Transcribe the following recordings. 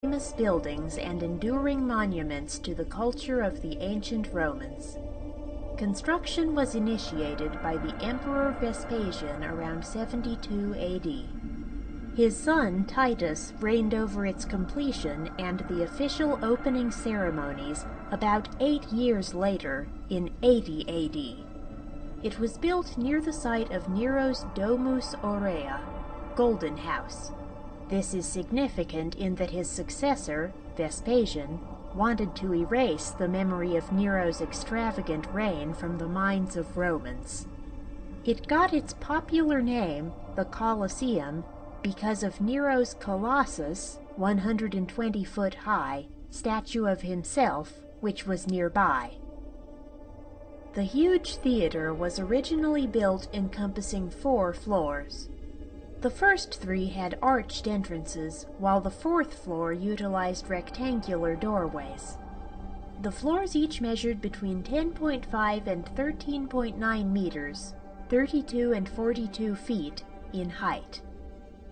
famous buildings and enduring monuments to the culture of the ancient Romans. Construction was initiated by the Emperor Vespasian around 72 AD. His son Titus reigned over its completion and the official opening ceremonies about 8 years later in 80 AD. It was built near the site of Nero's Domus Aurea, Golden House. This is significant in that his successor, Vespasian, wanted to erase the memory of Nero's extravagant reign from the minds of Romans. It got its popular name, the Colosseum, because of Nero's Colossus, 120-foot high, statue of himself, which was nearby. The huge theater was originally built encompassing 4 floors. The first 3 had arched entrances, while the 4th floor utilized rectangular doorways. The floors each measured between 10.5 and 13.9 meters, 32 and 42 feet, in height.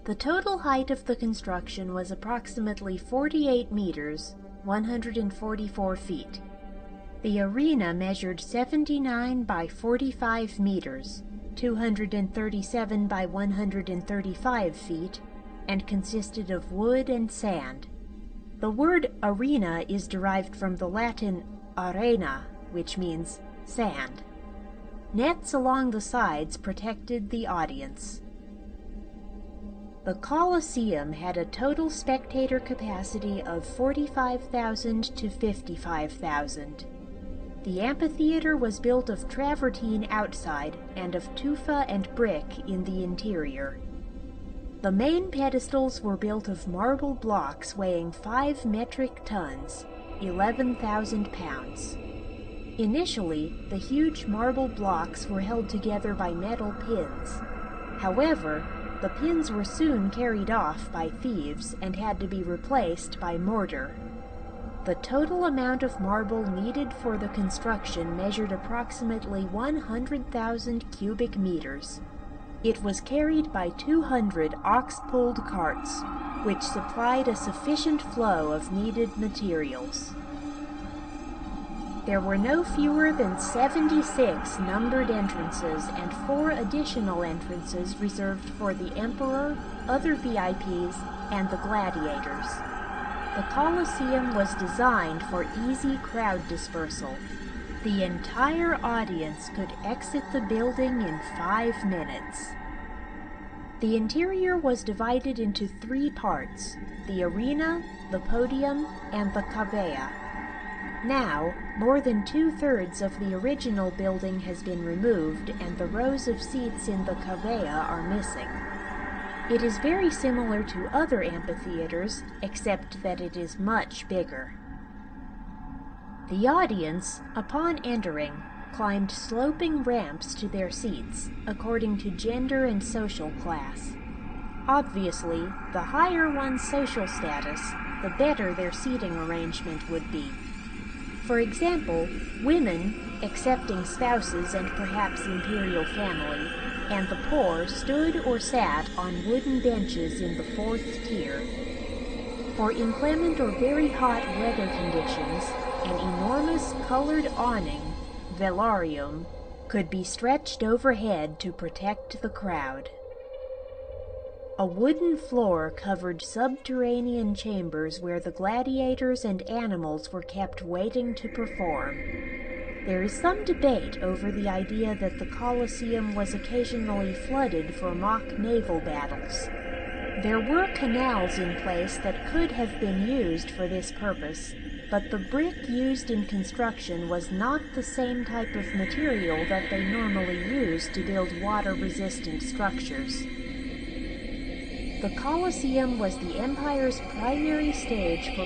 The total height of the construction was approximately 48 meters, 144 feet. The arena measured 79 by 45 meters, 237 by 135 feet, and consisted of wood and sand. The word arena is derived from the Latin arena, which means sand. Nets along the sides protected the audience. The Colosseum had a total spectator capacity of 45,000 to 55,000. The amphitheater was built of travertine outside and of tufa and brick in the interior. The main pedestals were built of marble blocks weighing 5 metric tons, 11,000 pounds. Initially, the huge marble blocks were held together by metal pins. However, the pins were soon carried off by thieves and had to be replaced by mortar. The total amount of marble needed for the construction measured approximately 100,000 cubic meters. It was carried by 200 ox-pulled carts, which supplied a sufficient flow of needed materials. There were no fewer than 76 numbered entrances and 4 additional entrances reserved for the emperor, other VIPs, and the gladiators. The Colosseum was designed for easy crowd dispersal. The entire audience could exit the building in 5 minutes. The interior was divided into 3 parts: the arena, the podium, and the cavea. Now, more than 2/3 of the original building has been removed and the rows of seats in the cavea are missing. It is very similar to other amphitheaters, except that it is much bigger. The audience, upon entering, climbed sloping ramps to their seats, according to gender and social class. Obviously, the higher one's social status, the better their seating arrangement would be. For example, women, excepting spouses and perhaps imperial family, and the poor stood or sat on wooden benches in the 4th tier. For inclement or very hot weather conditions, an enormous colored awning, velarium, could be stretched overhead to protect the crowd. A wooden floor covered subterranean chambers where the gladiators and animals were kept waiting to perform. There is some debate over the idea that the Colosseum was occasionally flooded for mock naval battles. There were canals in place that could have been used for this purpose, but the brick used in construction was not the same type of material that they normally use to build water-resistant structures. The Colosseum was the empire's primary stage for